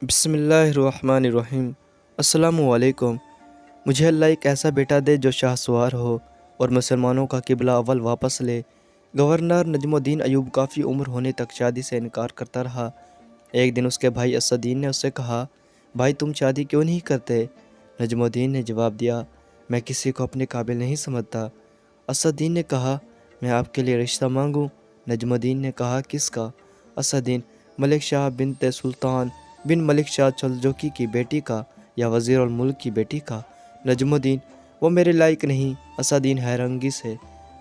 बिस्मिल्लाहिर्रहमानिर्रहीम। अस्सलामुअलैकुम। मुझे अल्लाह एक ऐसा बेटा दे जो शाहसवार हो और मुसलमानों का किबला अव्वल वापस ले। गवर्नर नजमुद्दीन अयूब काफ़ी उम्र होने तक शादी से इनकार करता रहा। एक दिन उसके भाई असदीन ने उससे कहा, भाई तुम शादी क्यों नहीं करते? नजमुद्दीन ने जवाब दिया, मैं किसी को अपने काबिल नहीं समझता। असदीन ने कहा, मैं आपके लिए रिश्ता मांगूं? नजमुद्दीन ने कहा, किसका? असदीन, मलिक शाह बिनते सुल्तान बिन मलिक शाह सल्जूकी की बेटी का या वज़ीर उल मुल्क की बेटी का। नजमुद्दीन, वो मेरे लायक नहीं। असदीन हैरंगी से,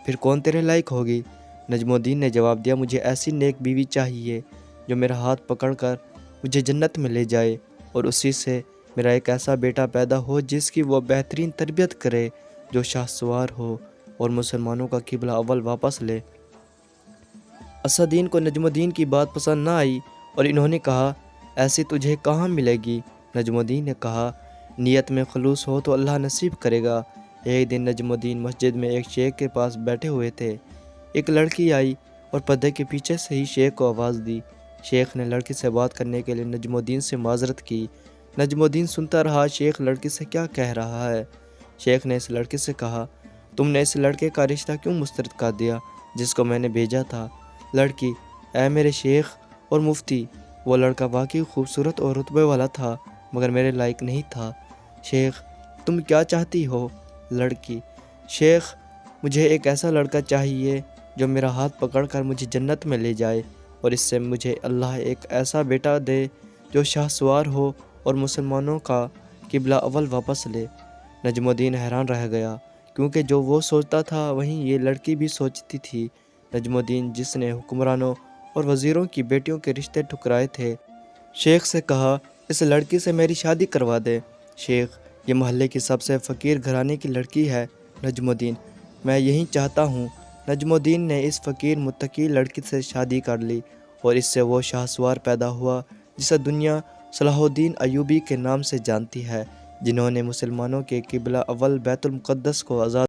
फिर कौन तेरे लायक होगी? नजमुद्दीन ने जवाब दिया, मुझे ऐसी नेक बीवी चाहिए जो मेरा हाथ पकड़कर मुझे जन्नत में ले जाए और उसी से मेरा एक ऐसा बेटा पैदा हो जिसकी वो बेहतरीन तरबियत करे, जो शाहसवार हो और मुसलमानों का किबला अव्वल वापस ले। असदीन को नजमुद्दीन की बात पसंद न आई और इन्होंने कहा, ऐसी तुझे कहाँ मिलेगी? नजमुद्दीन ने कहा, नीयत में खलूस हो तो अल्लाह नसीब करेगा। एक दिन नजमुद्दीन मस्जिद में एक शेख के पास बैठे हुए थे। एक लड़की आई और पर्दे के पीछे से ही शेख को आवाज़ दी। शेख ने लड़की से बात करने के लिए नजमुद्दीन से माजरत की। नजमुद्दीन सुनता रहा, शेख लड़की से क्या कह रहा है। शेख ने इस लड़के से कहा, तुमने इस लड़के का रिश्ता क्यों मुस्तरद कर दिया जिसको मैंने भेजा था? लड़की, ऐ मेरे शेख और मुफ्ती, वो लड़का वाकई खूबसूरत और रुतबे वाला था मगर मेरे लायक नहीं था। शेख, तुम क्या चाहती हो? लड़की, शेख, मुझे एक ऐसा लड़का चाहिए जो मेरा हाथ पकड़कर मुझे जन्नत में ले जाए और इससे मुझे अल्लाह एक ऐसा बेटा दे जो शाहसवार हो और मुसलमानों का किबला अव्वल वापस ले। नजमुद्दीन हैरान रह गया क्योंकि जो वो सोचता था वहीं ये लड़की भी सोचती थी। नजमुद्दीन, जिसने हुक्मरानों और वज़ीरों की बेटियों के रिश्ते ठुकराए थे, शेख से कहा, इस लड़की से मेरी शादी करवा दे। शेख, ये मोहल्ले की सबसे फ़कीर घराने की लड़की है। नजमुद्दीन, मैं यही चाहता हूँ। नजमुद्दीन ने इस फ़कीर मुत्तकी लड़की से शादी कर ली और इससे वो शाहसवार पैदा हुआ जिसे दुनिया सलाहुद्दीन अयूबी के नाम से जानती है, जिन्होंने मुसलमानों के किबला अव्वल बैतुल मुक़द्दस को आज़ाद